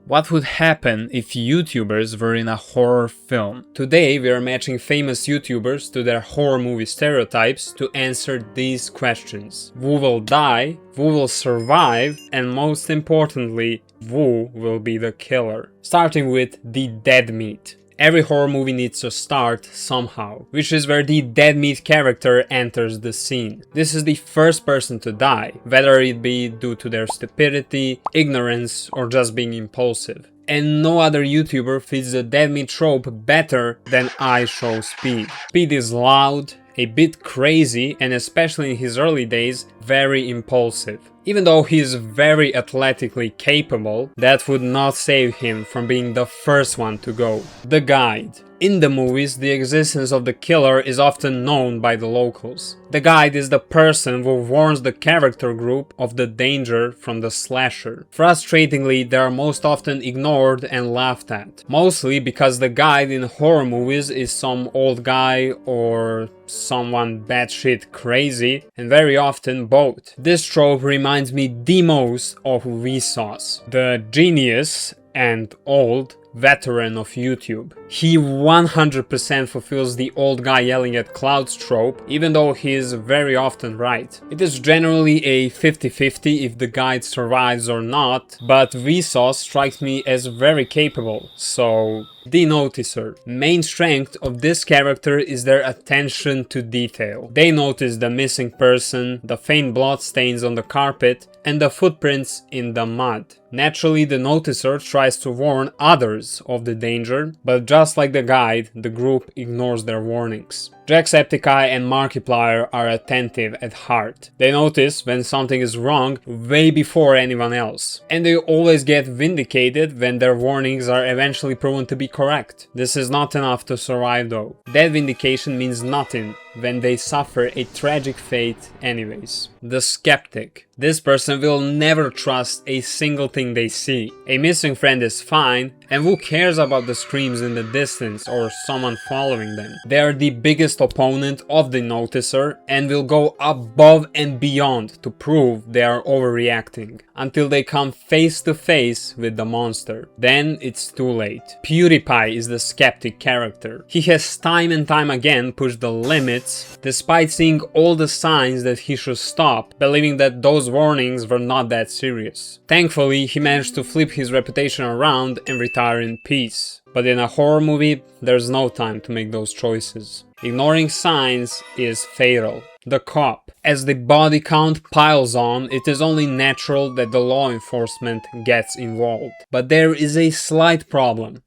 What would happen if YouTubers were in a horror film? Today we are matching famous YouTubers to their horror movie stereotypes to answer these questions. Who will die? Who will survive? And most importantly, who will be the killer? Starting with the dead meat. Every horror movie needs to start somehow, which is where the dead meat character enters the scene. This is the first person to die, whether it be due to their stupidity, ignorance, or just being impulsive. And no other YouTuber fits the dead meat trope better than I Show Speed. Speed is loud, a bit crazy, and especially in his early days, very impulsive. Even though he is very athletically capable, that would not save him from being the first one to go. The guide. In the movies, the existence of the killer is often known by the locals. The guide is the person who warns the character group of the danger from the slasher. Frustratingly, they are most often ignored and laughed at. Mostly because the guide in horror movies is some old guy or someone batshit crazy, and very often both. This trope reminds me the most of Vsauce, the genius and old veteran of YouTube. He 100% fulfills the old guy yelling at clouds trope, even though he is very often right. It is generally a 50-50 if the guide survives or not, but Vsauce strikes me as very capable, so the noticer. Main strength of this character is their attention to detail. They notice the missing person, the faint blood stains on the carpet, and the footprints in the mud. Naturally, the noticer tries to warn others of the danger, but just like the guide, the group ignores their warnings. Jacksepticeye and Markiplier are attentive at heart. They notice when something is wrong way before anyone else. And they always get vindicated when their warnings are eventually proven to be correct. This is not enough to survive though. That vindication means nothing when they suffer a tragic fate anyways. The skeptic. This person will never trust a single thing they see. A missing friend is fine, and who cares about the screams in the distance or someone following them? They are the biggest opponent of the noticer and will go above and beyond to prove they are overreacting, until they come face to face with the monster. Then it's too late. PewDiePie is the skeptic character. He has time and time again pushed the limits, despite seeing all the signs that he should stop, believing that those warnings were not that serious. Thankfully, he managed to flip his reputation around and retire in peace. But in a horror movie, there's no time to make those choices. Ignoring signs is fatal. The cop. As the body count piles on, it is only natural that the law enforcement gets involved. But there is a slight problem.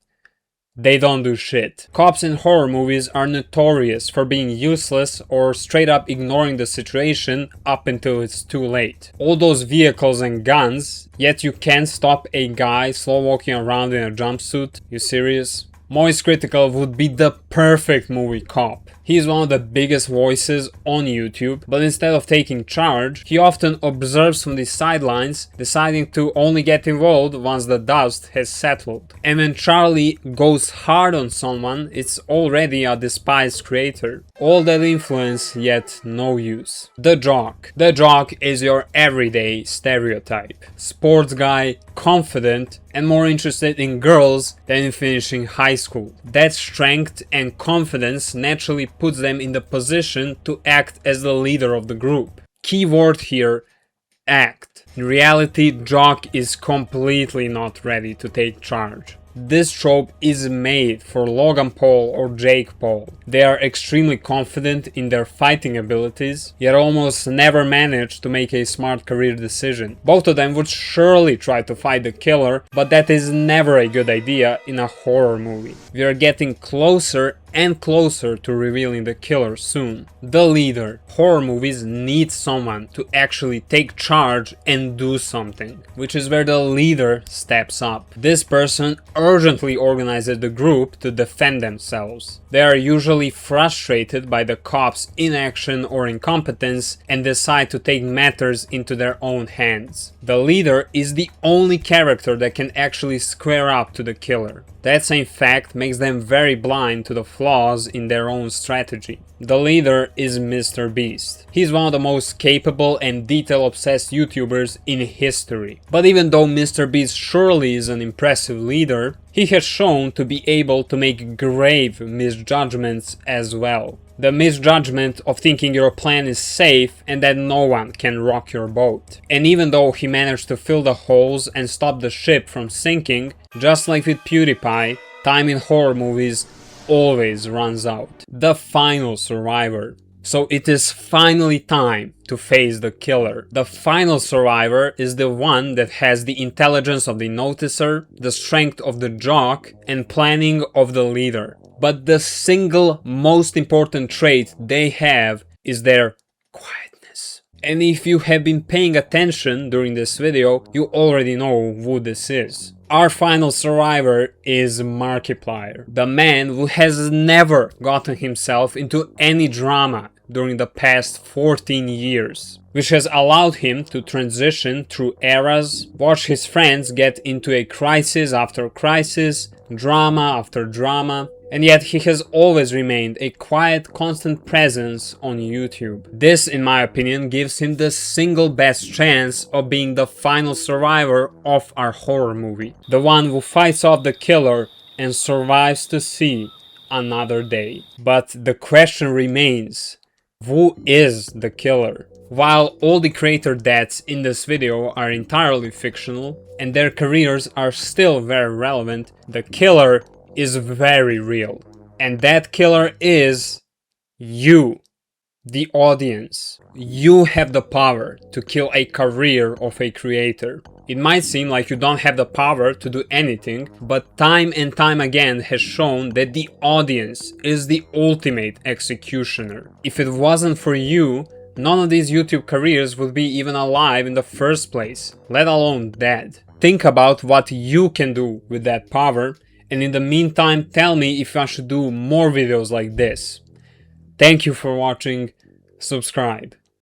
They don't do shit. Cops in horror movies are notorious for being useless or straight up ignoring the situation up until it's too late. All those vehicles and guns, yet you can't stop a guy slow walking around in a jumpsuit? You serious? Moist Critical would be the perfect movie cop. He is one of the biggest voices on YouTube, but instead of taking charge, he often observes from the sidelines, deciding to only get involved once the dust has settled. And when Charlie goes hard on someone, it's already a despised creator. All that influence, yet no use. The jock. The jock is your everyday stereotype. Sports guy, confident, and more interested in girls than in finishing high school. That strength and confidence naturally puts them in the position to act as the leader of the group. Keyword here, act. In reality, Jock is completely not ready to take charge. This trope is made for Logan Paul or Jake Paul. They are extremely confident in their fighting abilities, yet almost never manage to make a smart career decision. Both of them would surely try to fight the killer, but that is never a good idea in a horror movie. We are getting closer and closer to revealing the killer soon. The leader. Horror movies need someone to actually take charge and do something, which is where the leader steps up. This person urgently organizes the group to defend themselves. They are usually frustrated by the cops' inaction or incompetence and decide to take matters into their own hands. The leader is the only character that can actually square up to the killer. That same fact makes them very blind to the flaws in their own strategy. The leader is Mr. Beast. He's one of the most capable and detail-obsessed YouTubers in history. But even though Mr. Beast surely is an impressive leader, he has shown to be able to make grave misjudgments as well. The misjudgment of thinking your plan is safe and that no one can rock your boat. And even though he managed to fill the holes and stop the ship from sinking, just like with PewDiePie, time in horror movies always runs out. The final survivor. So it is finally time to face the killer. The final survivor is the one that has the intelligence of the noticer, the strength of the jock, and planning of the leader. But the single most important trait they have is their quietness. And if you have been paying attention during this video, you already know who this is. Our final survivor is Markiplier, the man who has never gotten himself into any drama during the past 14 years, which has allowed him to transition through eras, watch his friends get into a crisis after crisis, drama after drama, and yet he has always remained a quiet, constant presence on YouTube. This, in my opinion, gives him the single best chance of being the final survivor of our horror movie. The one who fights off the killer and survives to see another day. But the question remains, who is the killer? While all the creator deaths in this video are entirely fictional, and their careers are still very relevant, the killer is very real. And that killer is you, the audience. You have the power to kill a career of a creator. It might seem like you don't have the power to do anything, but time and time again has shown that the audience is the ultimate executioner. If it wasn't for you, none of these YouTube careers would be even alive in the first place, let alone dead. Think about what you can do with that power, and in the meantime tell me if I should do more videos like this. Thank you for watching, subscribe.